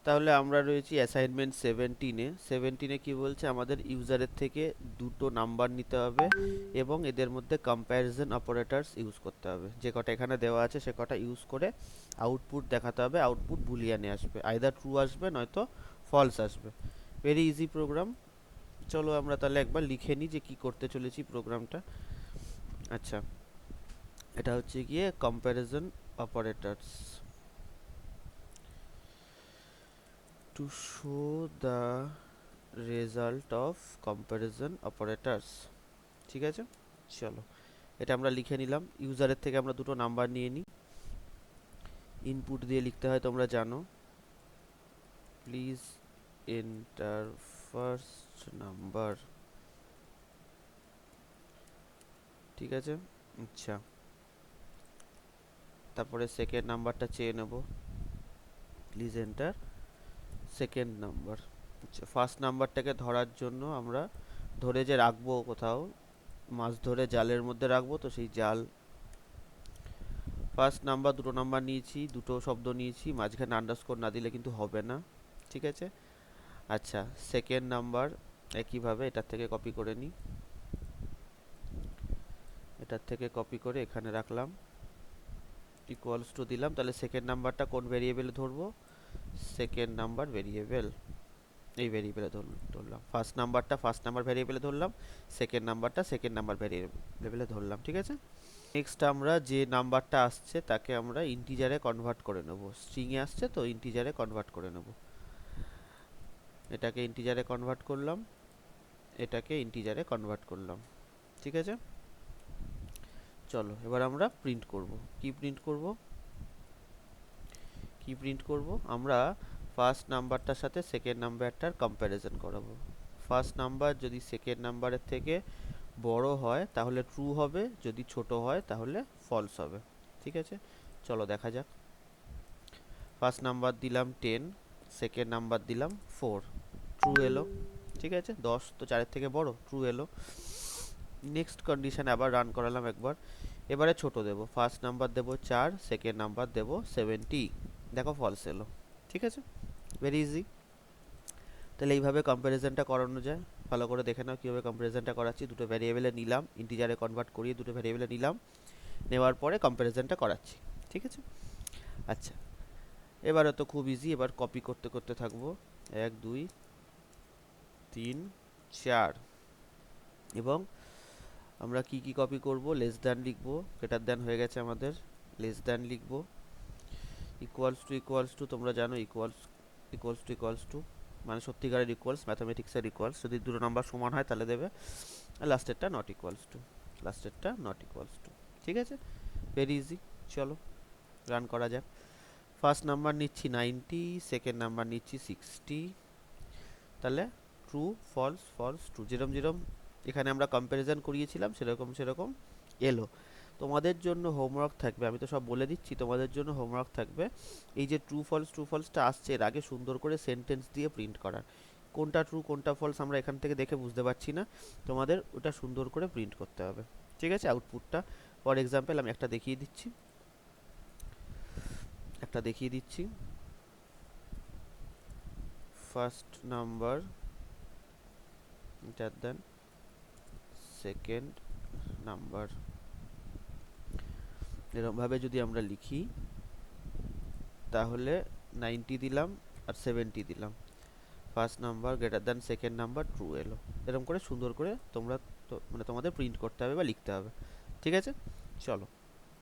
তাহলে আমরা রয়েছি অ্যাসাইনমেন্ট 17-এ কি বলছে, আমাদের ইউজারের থেকে দুটো নাম্বার নিতে হবে এবং এদের মধ্যে কম্প্যারিজন অপারেটরস ইউজ করতে হবে। যে কটা এখানে দেওয়া আছে সে কটা ইউজ করে আউটপুট দেখাতে হবে। আউটপুট বুলিয়ানে আসবে, আইদার ট্রু আসবে নয়তো ফলস আসবে। Very easy program. চলো আমরা তাহলে একবার লিখে নিই যে কি করতে চলেছি প্রোগ্রামটা। আচ্ছা, এটা হচ্ছে গিয়ে comparison operators. To show the result of comparison operators. ঠিক আছে, চলো এটা আমরা লিখে নিলাম। ইউজারের থেকে আমরা দুটো নাম্বার নিয়ে নিই। ইনপুট দিয়ে লিখতে হয় তোমরা জানো। Please enter first number. ঠিক আছে, আচ্ছা, তারপরে সেকেন্ড নাম্বারটা চেয়ে নেব। Please enter second number. আচ্ছা, ফার্স্ট নাম্বারটাকে ধরার জন্য আমরা ধরে যে রাখবো কোথাও, মাছ ধরে জালের মধ্যে রাখবো, তো সেই জাল। ফার্স্ট নাম্বার দুটো নাম্বার নিয়েছি, দুটো শব্দ নিয়েছি, মাঝখানে আন্ডারস্কোর না দিলে কিন্তু হবে না। ঠিক আছে, আচ্ছা, সেকেন্ড নাম্বার একইভাবে এটার থেকে কপি করে নিই। এটার থেকে কপি করে এখানে রাখলাম, ইকুয়ালস টু দিলাম। তাহলে সেকেন্ড নাম্বারটা কোন ভেরিয়েবলে ধরবো? সেকেন্ড নাম্বার ভেরিয়েবল, এই ভেরিয়েবলে ধরলাম। ফার্স্ট নাম্বারটা ফার্স্ট নাম্বার ভেরিয়েবলে ধরলাম, সেকেন্ড নাম্বারটা সেকেন্ড নাম্বার ভেরিয়েবলে ধরলাম। ঠিক আছে, নেক্সট আমরা যে নাম্বারটা আসছে তাকে আমরা ইন্টিজারে কনভার্ট করে নেব। স্ট্রিংয়ে আসছে তো ইন্টিজারে কনভার্ট করে নেব। এটাকে ইন্টিজারে কনভার্ট করলাম, এটাকে ইন্টিজারে কনভার্ট করলাম। ঠিক আছে, চলো এবার আমরা প্রিন্ট করব। কি প্রিন্ট করব? আমরা ফার্স্ট নাম্বারটার সাথে সেকেন্ড নাম্বারটার কম্প্যারিজন করাবো। ফার্স্ট নাম্বার যদি সেকেন্ড নাম্বারের থেকে বড় হয় তাহলে ট্রু হবে, যদি ছোট হয় তাহলে ফলস হবে। ঠিক আছে, চলো দেখা যাক। ফার্স্ট নাম্বার দিলাম 10, সেকেন্ড নাম্বার দিলাম 4, ট্রু এলো। ঠিক আছে, 10 তো 4-এর থেকে বড়, ট্রু এলো। নেক্সট কন্ডিশন আবার রান করালাম একবার। এবারে ছোট দেব, ফার্স্ট নাম্বার দেব 4, সেকেন্ড নাম্বার দেব 70, দেখো ফলস এলো। ঠিক আছে, ভেরি ইজি। তাহলে এইভাবে কম্প্যারিজনটা করানো যায়। ভালো করে দেখে নাও কীভাবে কম্প্যারিজনটা করাচ্ছি। দুটো ভ্যারিয়েবলে নিলাম, ইন্টিজারে কনভার্ট করিয়ে দুটো ভ্যারিয়েবলে নিলাম, নেওয়ার পরে কম্প্যারিজনটা করাচ্ছি। ঠিক আছে, আচ্ছা, এবারে তো খুব ইজি। এবার কপি করতে করতে থাকবো, 1 2 3 4। এবং আমরা কি কি কপি করব? লেস দ্যান লিখবো, গ্রেটার দ্যান হয়ে গেছে আমাদের, লেস দ্যান লিখবো, ইকুয়ালস টু তোমরা জানো, ইকুয়ালস টু মানে সত্যিকারের ইকুয়ালস, ম্যাথামেটিক্সের ইকুয়ালস। যদি দুটো নাম্বার সমান হয় তাহলে দেবে। আর লাস্টেরটা নট ইকুয়ালস টু, লাস্টেরটা নট ইকুয়ালস টু। ঠিক আছে, ভেরি ইজি। চলো রান করা যাক। ফার্স্ট নাম্বার নিচ্ছি 90, সেকেন্ড নাম্বার নিচ্ছি 60। তাহলে ট্রু ফলস ফলস ট্রু, যেরকম যেরকম এখানে আমরা কম্প্যারিজন করিয়েছিলাম সেরকম সেরকম এলো। তোমাদের জন্য হোমওয়ার্ক থাকবে, আমি তো সব বলে দিচ্ছি, তোমাদের জন্য হোমওয়ার্ক থাকবে এই যে ট্রু ফলসটা আসছে এর আগে সুন্দর করে সেন্টেন্স দিয়ে প্রিন্ট করার। কোনটা ট্রু কোনটা ফলস আমরা এখান থেকে দেখে বুঝতে পারছি না, তোমাদের ওটা সুন্দর করে প্রিন্ট করতে হবে। ঠিক আছে, আউটপুটটা ফর এক্সাম্পল আমি একটা দেখিয়ে দিচ্ছি। First number greater than second number, এরকমভাবে যদি আমরা লিখি তাহলে 90 দিলাম আর 70 দিলাম, first number greater than second number, true এলো। এরকম করে সুন্দর করে তোমরা মানে তোমাদের প্রিন্ট করতে হবে বা লিখতে হবে। ঠিক আছে, চলো